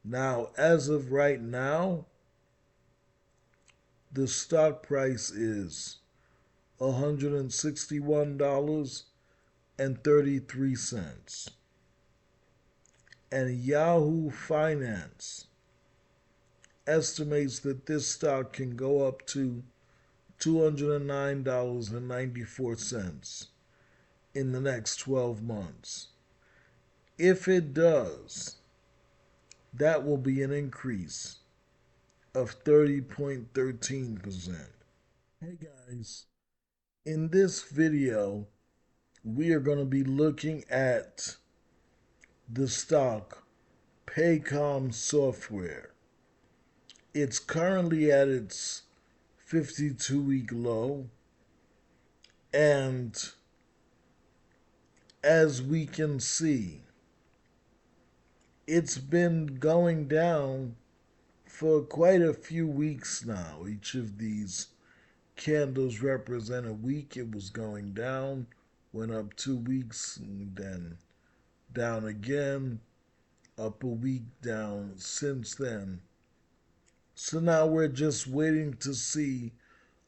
Now, as of right now, the stock price is $161.33. And Yahoo Finance estimates that this stock can go up to $209.94 in the next 12 months. If it does, that will be an increase of 30.13%. Hey guys, in this video, we are going to be looking at the stock Paycom Software. It's currently at its 52-week low, and as we can see, it's been going down for quite a few weeks now. Each of these candles represent a week. It was going down, went up 2 weeks, and then down again, up a week, down since then. So now we're just waiting to see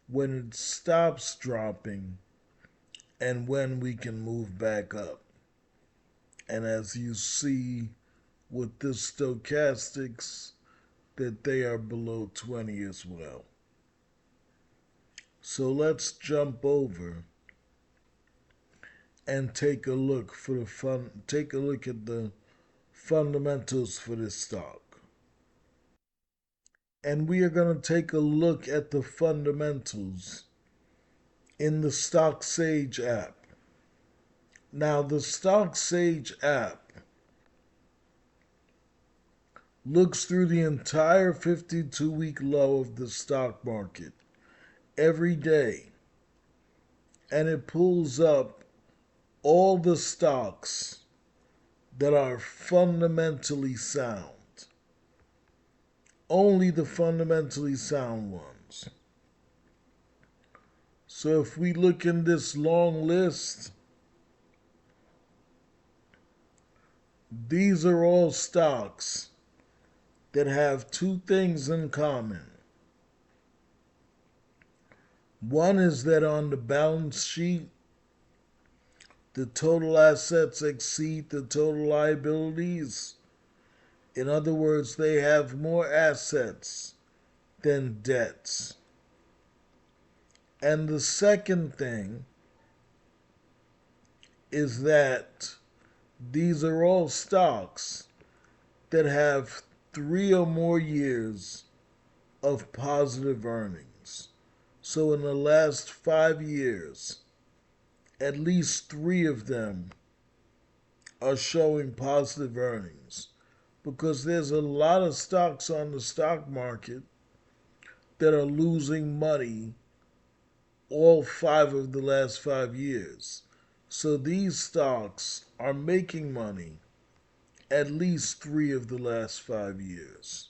when it stops dropping and when we can move back up. And as you see with the stochastics, that they are below 20 as well. So let's jump over and take a look at the fundamentals for this stock. And we are going to take a look at the fundamentals in the StockSage app. Now, the StockSage app looks through the entire 52-week low of the stock market every day, and it pulls up all the stocks that are fundamentally sound. Only the fundamentally sound ones. So if we look in this long list, these are all stocks that have two things in common. One is that on the balance sheet, the total assets exceed the total liabilities. In other words, they have more assets than debts. And the second thing is that these are all stocks that have 3 or more years of positive earnings. So in the last 5 years, at least 3 of them are showing positive earnings, because there's a lot of stocks on the stock market that are losing money all 5 of the last 5 years. So these stocks are making money at least 3 of the last 5 years.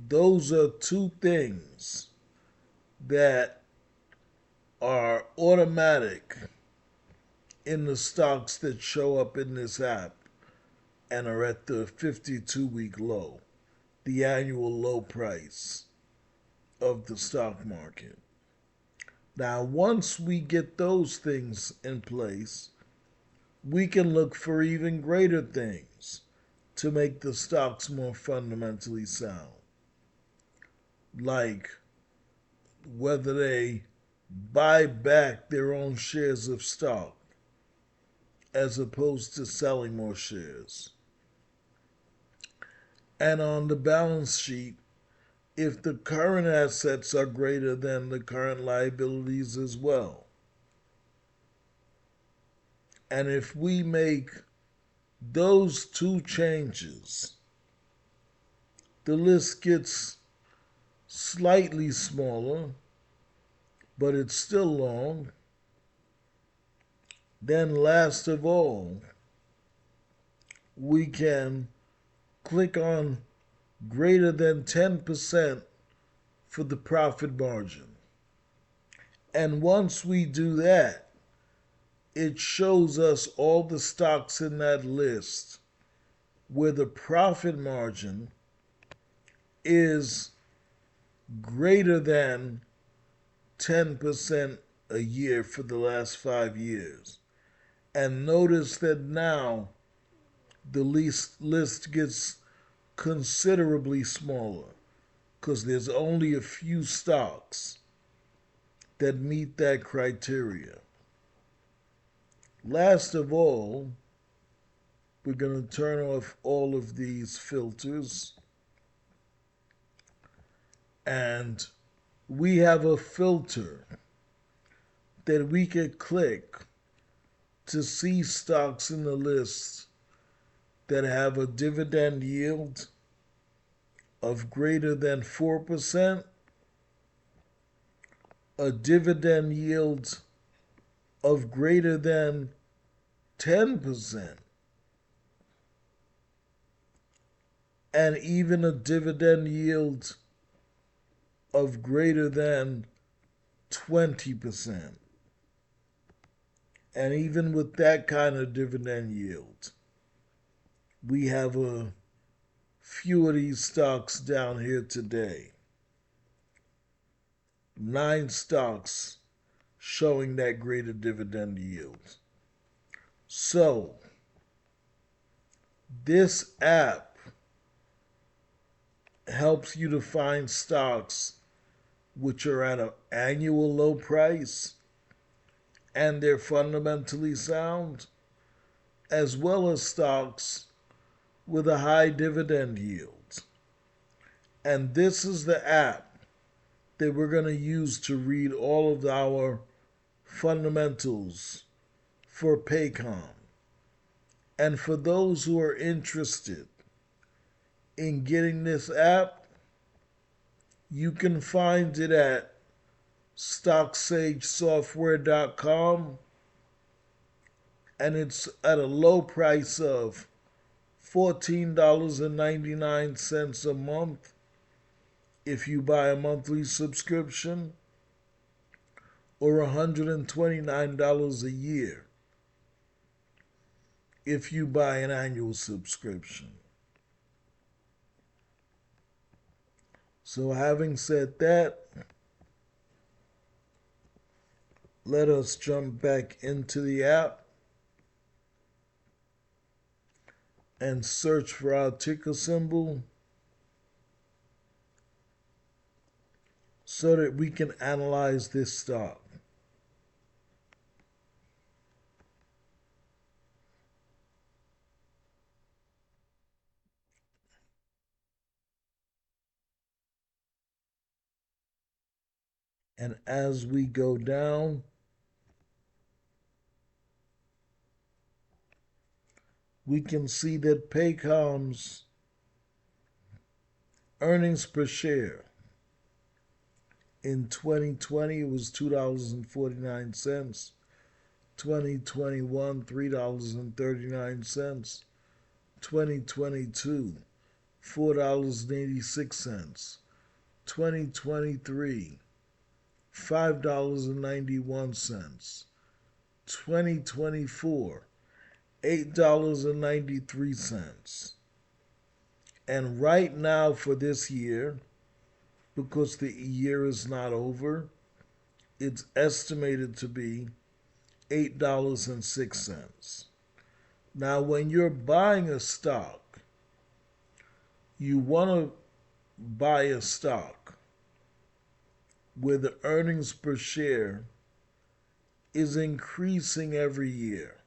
Those are two things that are automatic in the stocks that show up in this app and are at the 52-week low, the annual low price of the stock market. Now, once we get those things in place, we can look for even greater things to make the stocks more fundamentally sound, like whether they buy back their own shares of stock as opposed to selling more shares. And on the balance sheet, if the current assets are greater than the current liabilities as well. And if we make those two changes, the list gets slightly smaller, but it's still long. Then last of all, we can click on greater than 10% for the profit margin. And once we do that, it shows us all the stocks in that list where the profit margin is greater than 10% a year for the last 5 years. And notice that now the list gets considerably smaller because there's only a few stocks that meet that criteria. Last of all, we're going to turn off all of these filters, and we have a filter that we could click to see stocks in the list that have a dividend yield of greater than 4%, a dividend yield of greater than 10%, and even a dividend yield of greater than 20%. And even with that kind of dividend yield, we have a few of these stocks down here today. 9 stocks showing that greater dividend yield. So, this app helps you to find stocks which are at an annual low price and they're fundamentally sound, as well as stocks with a high dividend yield. And this is the app that we're going to use to read all of our fundamentals for Paycom. And for those who are interested in getting this app, you can find it at stocksagesoftware.com, and it's at a low price of $14.99 a month if you buy a monthly subscription, or $129 a year if you buy an annual subscription. So having said that, let us jump back into the app and search for our ticker symbol so that we can analyze this stock. And as we go down, we can see that Paycom's earnings per share in 2020 was $2.49, 2021 $3.39, 2022 $4.86, 2023 $5.91, 2024 $8.93. And right now for this year, because the year is not over, it's estimated to be $8.06. Now, when you're buying a stock, you want to buy a stock where the earnings per share is increasing every year,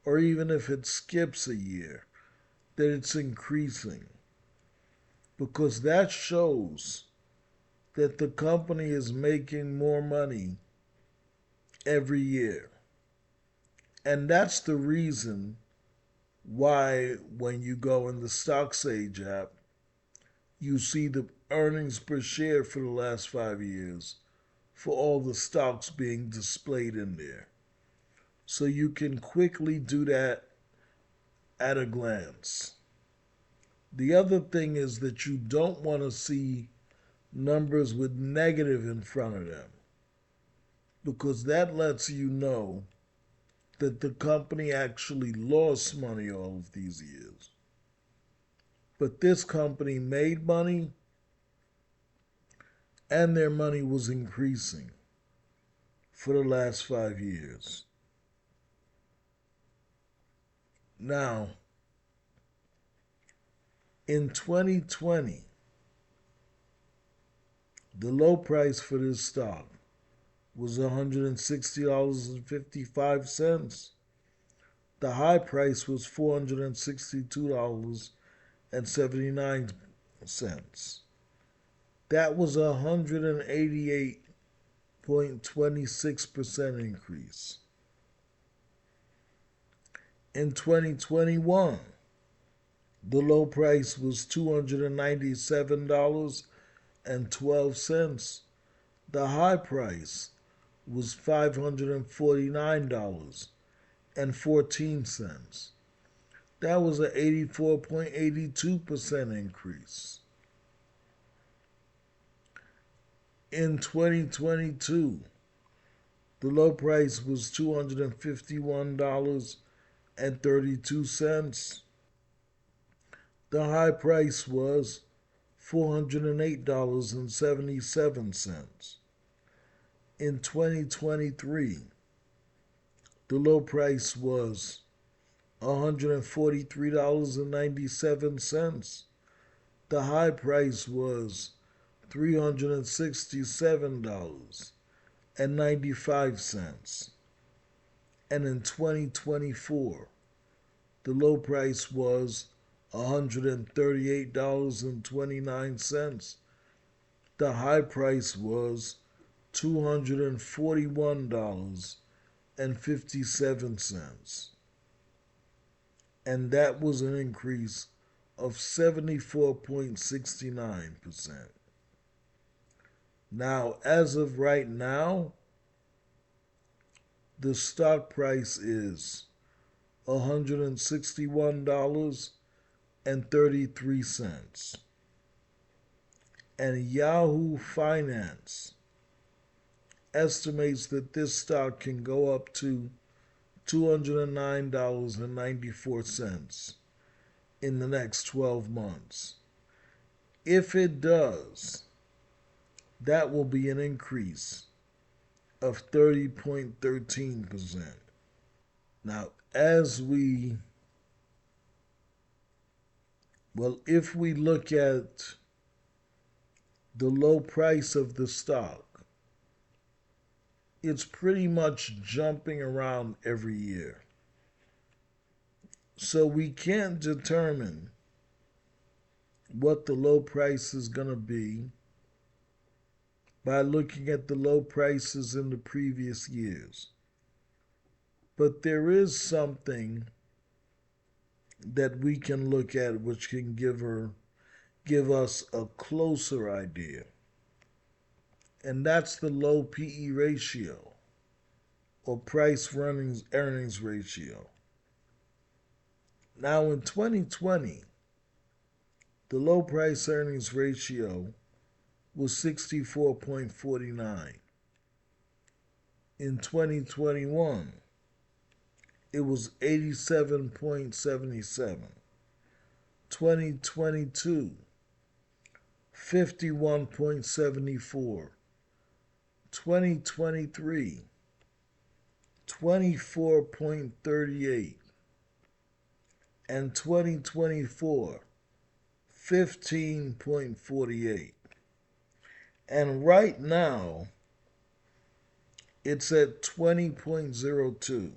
or even if it skips a year, that it's increasing, because that shows that the company is making more money every year. And that's the reason why when you go in the StockSage app, you see the earnings per share for the last 5 years for all the stocks being displayed in there. So you can quickly do that at a glance. The other thing is that you don't want to see numbers with negative in front of them, because that lets you know that the company actually lost money all of these years. But this company made money and their money was increasing for the last 5 years. Now, in 2020, the low price for this stock was $160.55. The high price was $462.79. That was a 188.26% increase. In 2021, the low price was $297.12. The high price was $549.14. That was an 84.82% increase. In 2022, the low price was $251.32. The high price was $408.77. In 2023, the low price was $143.97. The high price was $367.95. And in 2024, the low price was $138.29. The high price was $241.57. And that was an increase of 74.69%. Now, as of right now, the stock price is $161.33. And Yahoo Finance estimates that this stock can go up to $209.94 in the next 12 months. If it does, that will be an increase of 30.13%. Now, if we look at the low price of the stock, it's pretty much jumping around every year. So we can't determine what the low price is going to be by looking at the low prices in the previous years. But there is something that we can look at which can give us a closer idea. And that's the low PE ratio, or price earnings ratio. Now in 2020, the low price earnings ratio was 64.49. In 2021, it was 87.77. 2022, 51.74. 2023, 24.38. And 2024, 15.48. And right now, it's at 20.02.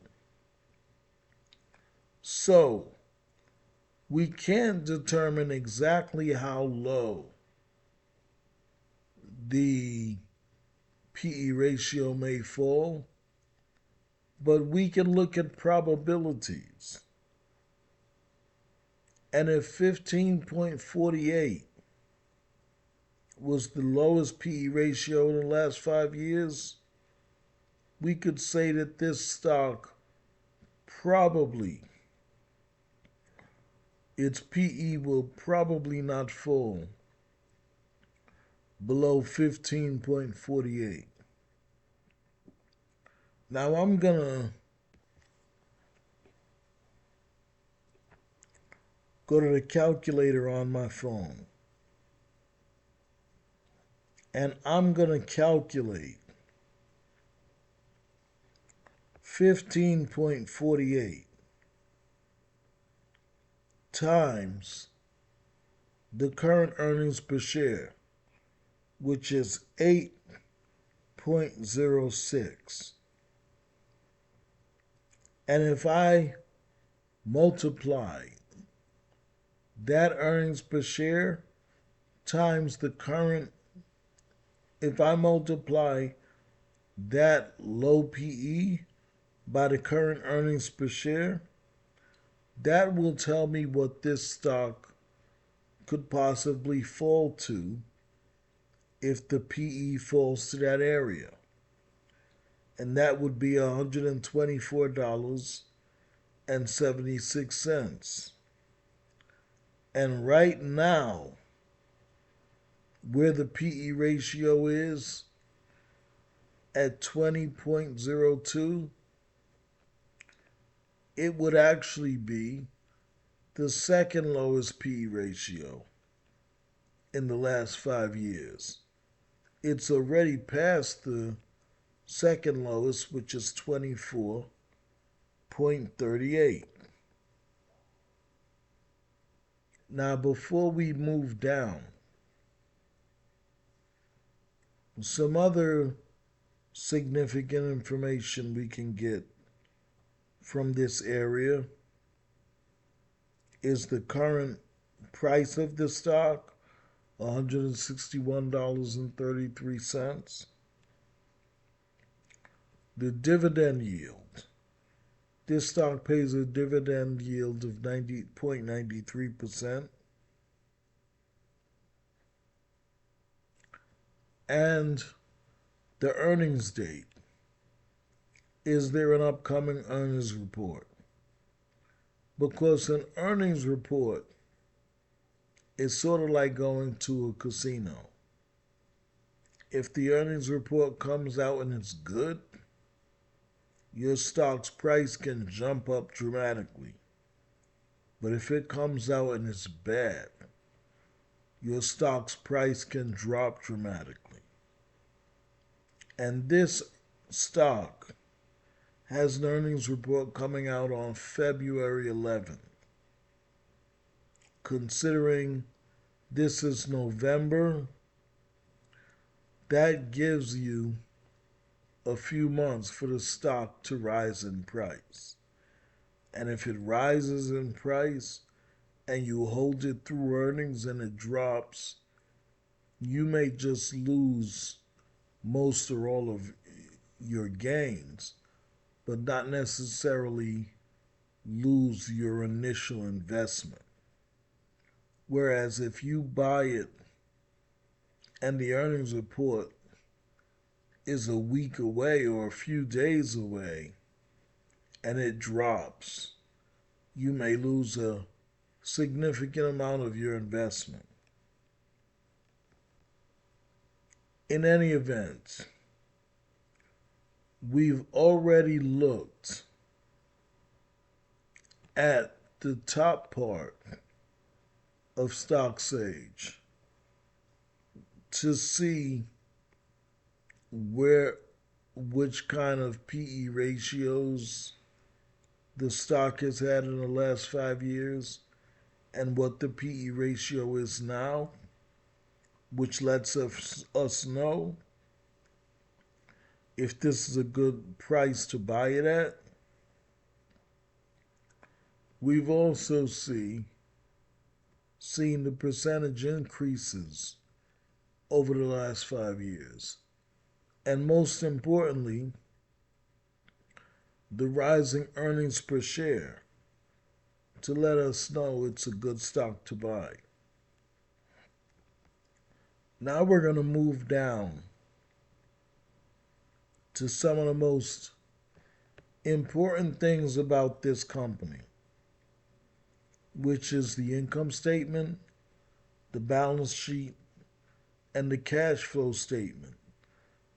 So, we can't determine exactly how low the PE ratio may fall, but we can look at probabilities. And if 15.48 was the lowest PE ratio in the last 5 years, we could say that this stock probably, its PE will probably not fall below 15.48. Now I'm go to the calculator on my phone, and I'm going to calculate 15.48 times the current earnings per share, which is 8.06. And if I multiply that earnings per share times the current, if I multiply that low PE by the current earnings per share, that will tell me what this stock could possibly fall to if the PE falls to that area. And that would be $124.76. And right now, where the PE ratio is at 20.02, it would actually be the second lowest PE ratio in the last 5 years. It's already past the second lowest, which is 24.38. Now, before we move down, some other significant information we can get from this area is the current price of the stock, $161.33. The dividend yield. This stock pays a dividend yield of 90.93%. And the earnings date. Is there an upcoming earnings report? Because an earnings report is sort of like going to a casino. If the earnings report comes out and it's good, your stock's price can jump up dramatically. But if it comes out and it's bad, your stock's price can drop dramatically. And this stock has an earnings report coming out on February 11th. Considering this is November, that gives you a few months for the stock to rise in price. And if it rises in price and you hold it through earnings and it drops, you may just lose most or all of your gains, but not necessarily lose your initial investment. Whereas if you buy it and the earnings report is a week away or a few days away and it drops, you may lose a significant amount of your investment. In any event, we've already looked at the top part of StockSage to see which kind of PE ratios the stock has had in the last 5 years and what the PE ratio is now, which lets us know if this is a good price to buy it at. We've also seen the percentage increases over the last 5 years. And most importantly, the rising earnings per share to let us know it's a good stock to buy. Now we're going to move down to some of the most important things about this company, which is the income statement, the balance sheet, and the cash flow statement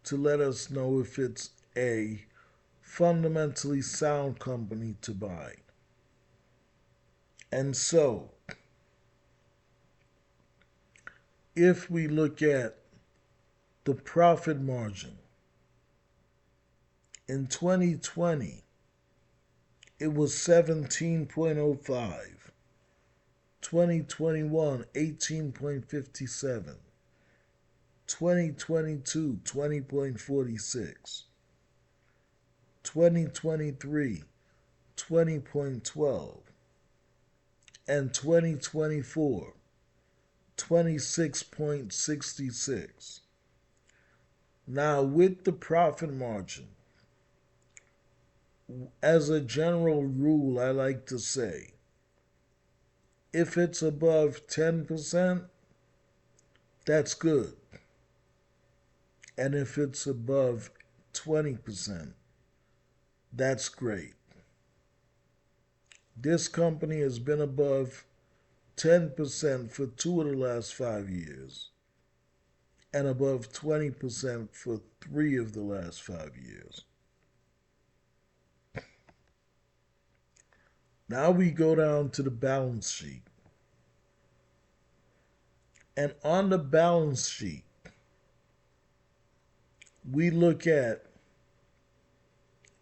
to let us know if it's a fundamentally sound company to buy. And so, if we look at the profit margin, in 2020, it was 17.05. 2021, 18.57. 2022, 20.46. 2023, 20.12. And 2024, 26.66. Now, with the profit margin, as a general rule, I like to say, if it's above 10%, that's good. And if it's above 20%, that's great. This company has been above 10% for 2 of the last 5 years and above 20% for 3 of the last 5 years. Now we go down to the balance sheet. And on the balance sheet, we look at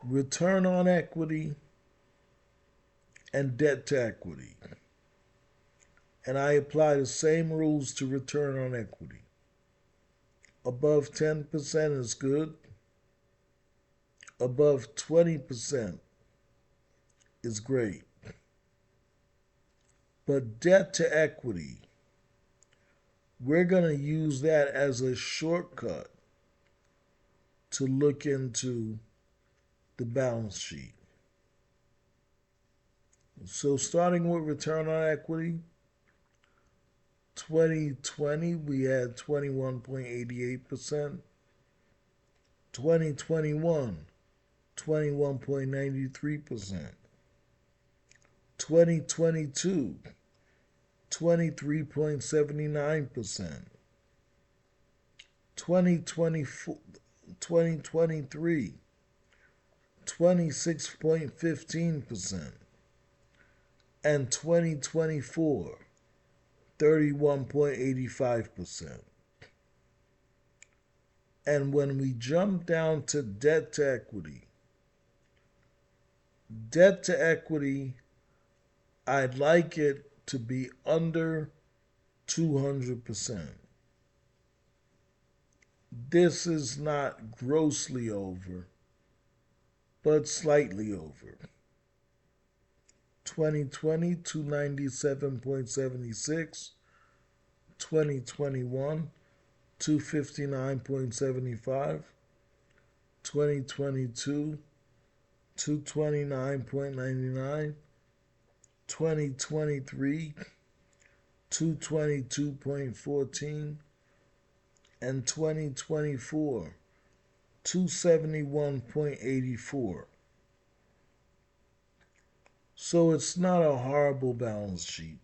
return on equity and debt to equity. And I apply the same rules to return on equity. Above 10% is good. Above 20% is great. But debt to equity, we're going to use that as a shortcut to look into the balance sheet. So starting with return on equity, 2020 we had 21.88%, 2021 21.93%, 2022 23.79%, 2023 26.15%, and 2024 31.85%. And when we jump down to debt to equity, I'd like it to be under 200%. This is not grossly over, but slightly over. 2020, 297.76. 2021, 259.75. 2022, 229.99. 2023, 222.14. And 2024, 271.84. So it's not a horrible balance sheet.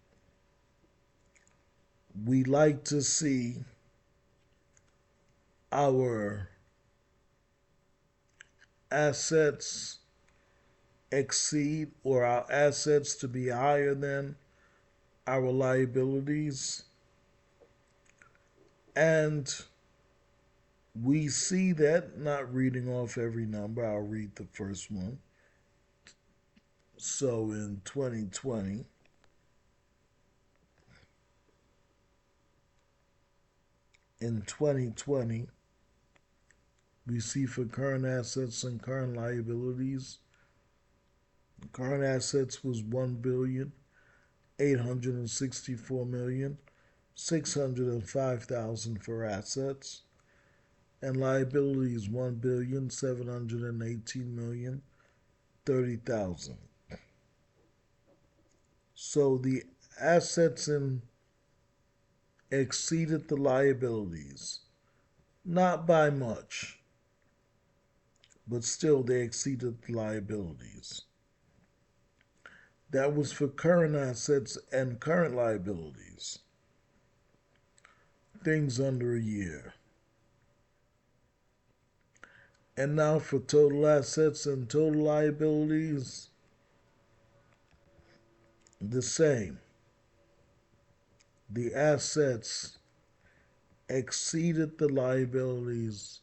We like to see our assets exceed, or our assets to be higher than our liabilities. And we see that, not reading off every number, I'll read the first one. So in 2020, we see for current assets and current liabilities, current assets was $1,864,605,000 for assets, and liabilities $1,718,030,000. So the assets exceeded the liabilities, not by much, but still they exceeded the liabilities. That was for current assets and current liabilities, things under a year. And now for total assets and total liabilities, the same. The assets exceeded the liabilities,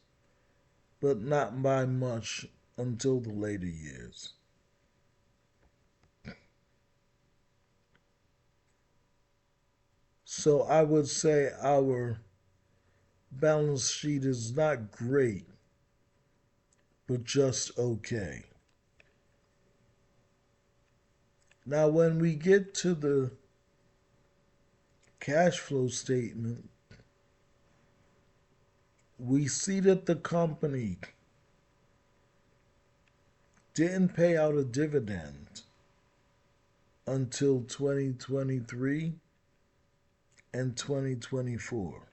but not by much until the later years. So I would say our balance sheet is not great, but just okay. Now, when we get to the cash flow statement, we see that the company didn't pay out a dividend until 2023 and 2024.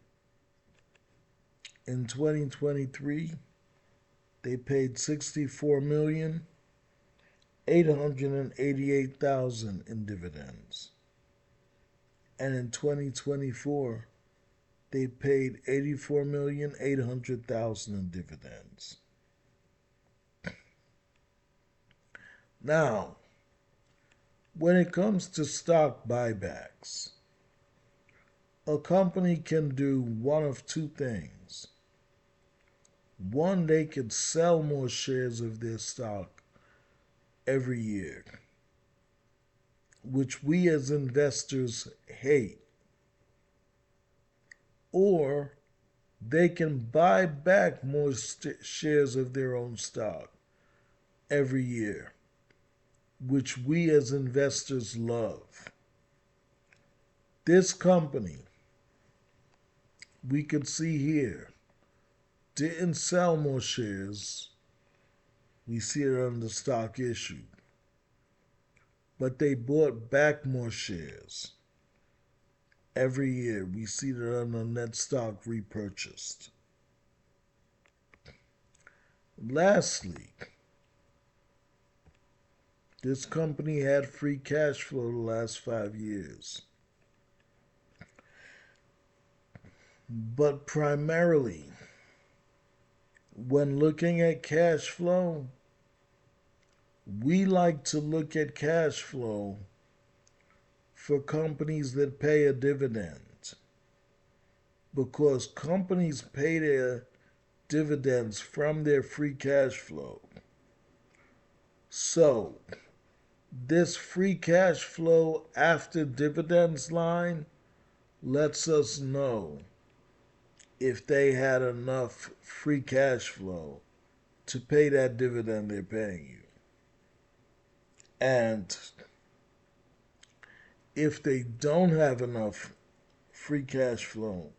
In 2023, they paid $64,888,000 in dividends. And in 2024, they paid $84,800,000 in dividends. Now, when it comes to stock buybacks, a company can do one of two things. One, they could sell more shares of their stock every year, which we as investors hate. Or they can buy back more shares of their own stock every year, which we as investors love. This company, we could see here, didn't sell more shares. We see it on the stock issue. But they bought back more shares. Every year, we see that on the net stock repurchased. Lastly, this company had free cash flow the last 5 years. But primarily, when looking at cash flow, we like to look at cash flow for companies that pay a dividend, because companies pay their dividends from their free cash flow. So, this free cash flow after dividends line lets us know if they had enough free cash flow to pay that dividend they're paying you. And if they don't have enough free cash flow,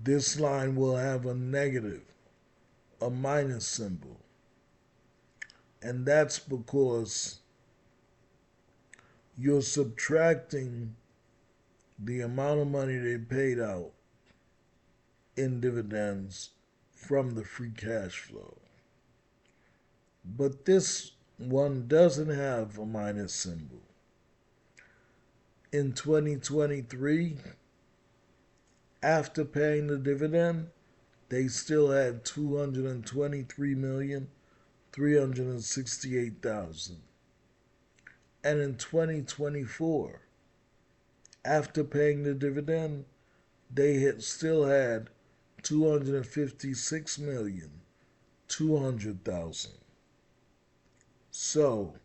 this line will have a negative, a minus symbol. And that's because you're subtracting the amount of money they paid out in dividends from the free cash flow. But this one doesn't have a minus symbol. In 2023, after paying the dividend, they still had $223,368,000. And in 2024, after paying the dividend, they still had $256,200,000. So,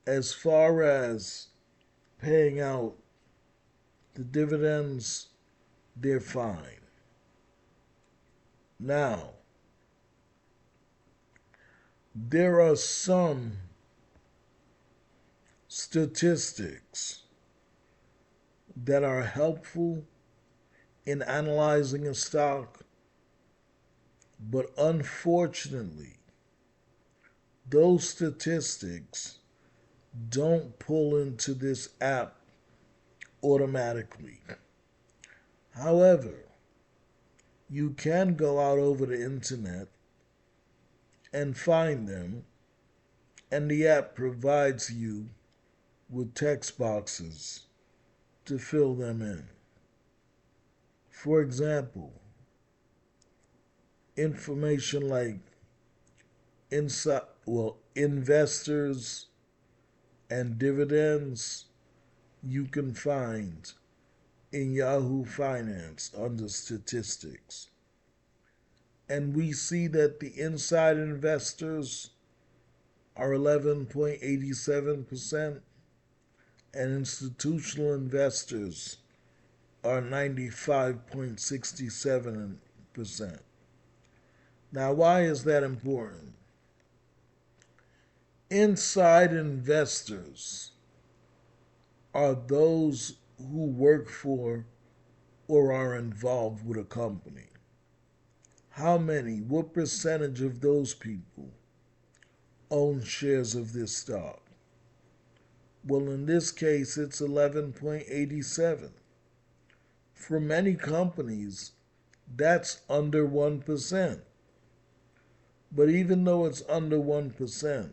as far as paying out the dividends, they're fine. Now, there are some statistics that are helpful in analyzing a stock, but unfortunately, those statistics don't pull into this app automatically. However, you can go out over the internet and find them, and the app provides you with text boxes to fill them in. For example, information like investors and dividends, you can find in Yahoo Finance under statistics. And we see that the inside investors are 11.87% and institutional investors are 95.67%. Now, why is that important? Inside investors are those who work for or are involved with a company. How many, what percentage of those people own shares of this stock? Well, in this case, it's 11.87. For many companies, that's under 1%. But even though it's under 1%,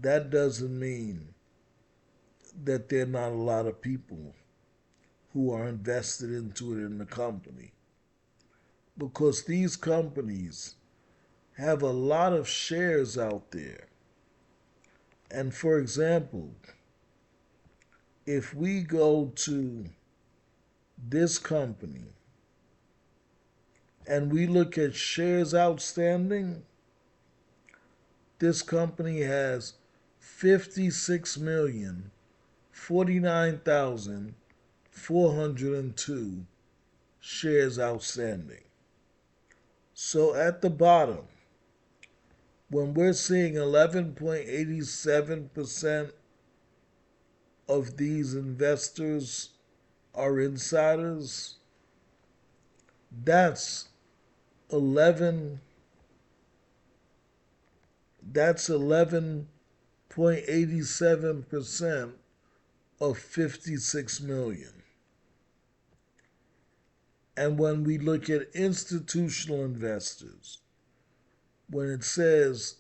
that doesn't mean that there are not a lot of people who are invested into it in the company. Because these companies have a lot of shares out there. And for example, if we go to this company and we look at shares outstanding, this company has 56,049,402 shares outstanding. So at the bottom, when we're seeing 11.87% of these investors are insiders, that's 11 that's 11.87% of 56 million. And when we look at institutional investors, when it says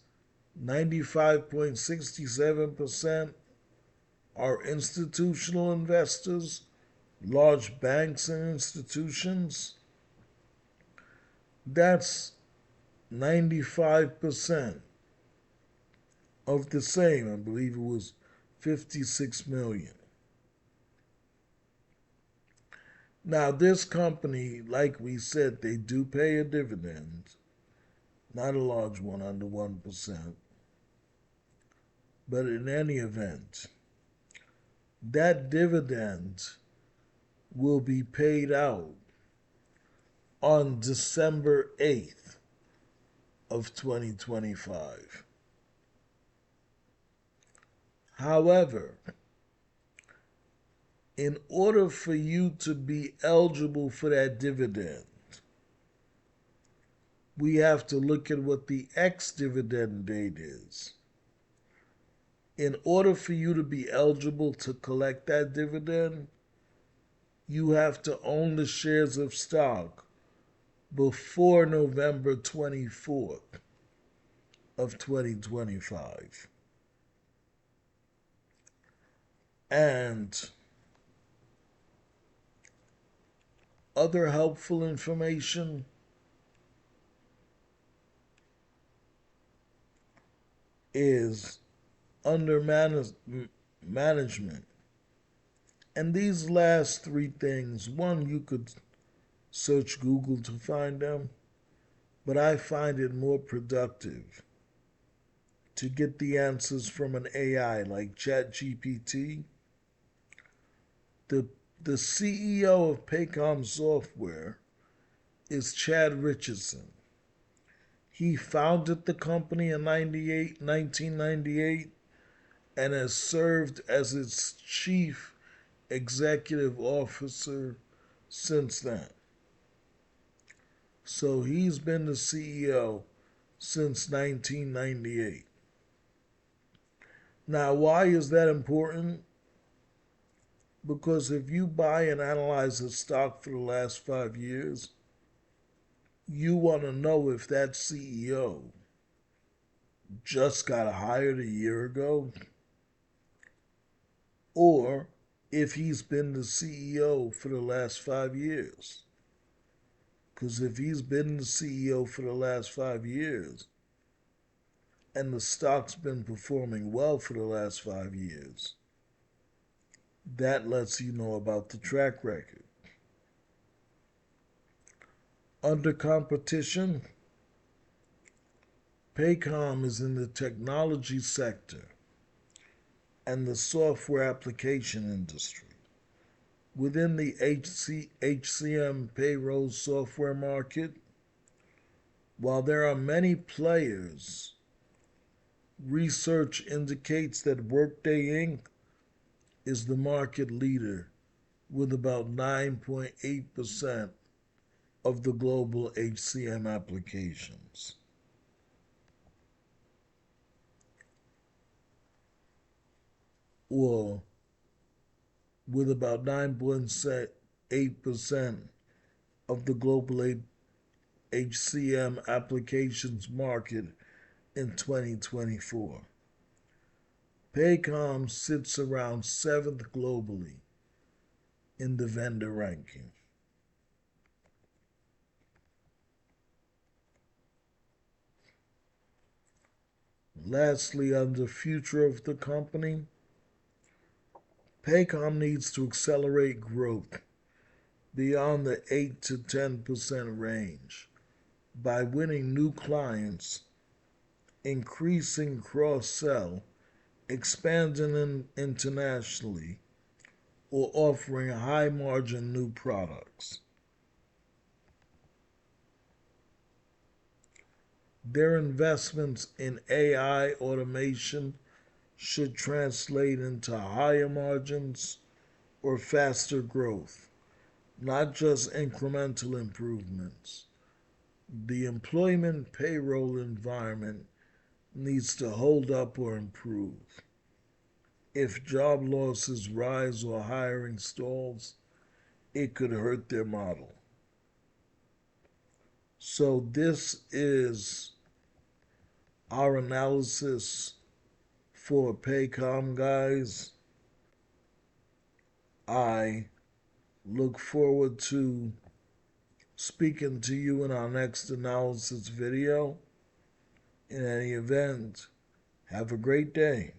95.67% are institutional investors, large banks and institutions, that's 95% of the same. I believe it was 56 million. Now, this company, like we said, they do pay a dividend, not a large one, under 1%. But in any event, that dividend will be paid out on December 8th of 2025. However, in order for you to be eligible for that dividend, we have to look at what the ex-dividend date is. In order for you to be eligible to collect that dividend, you have to own the shares of stock before November 24th of 2025. And other helpful information is under management. And these last three things, one, you could search Google to find them, but I find it more productive to get the answers from an AI like ChatGPT. The CEO of Paycom Software is Chad Richardson. He founded the company in 1998 and has served as its chief executive officer since then. So he's been the CEO since 1998. Now, why is that important? Because if you buy and analyze a stock for the last 5 years, you want to know if that CEO just got hired a year ago or if he's been the CEO for the last 5 years. Because if he's been the CEO for the last 5 years and the stock's been performing well for the last 5 years, that lets you know about the track record. Under competition, Paycom is in the technology sector and the software application industry. Within the HCM payroll software market, while there are many players, research indicates that Workday Inc. is the market leader with about 9.8% of the global HCM applications. Or with about 9.8% of the global HCM applications market in 2024. Paycom sits around 7th globally in the vendor ranking. Lastly, under future of the company, Paycom needs to accelerate growth beyond the 8 to 10% range by winning new clients, increasing cross-sell, expanding internationally, or offering high-margin new products. Their investments in AI automation should translate into higher margins or faster growth, not just incremental improvements. The employment payroll environment needs to hold up or improve. If job losses rise or hiring stalls, it could hurt their model. So, this is our analysis for Paycom, guys. I look forward to speaking to you in our next analysis video. In any event, have a great day.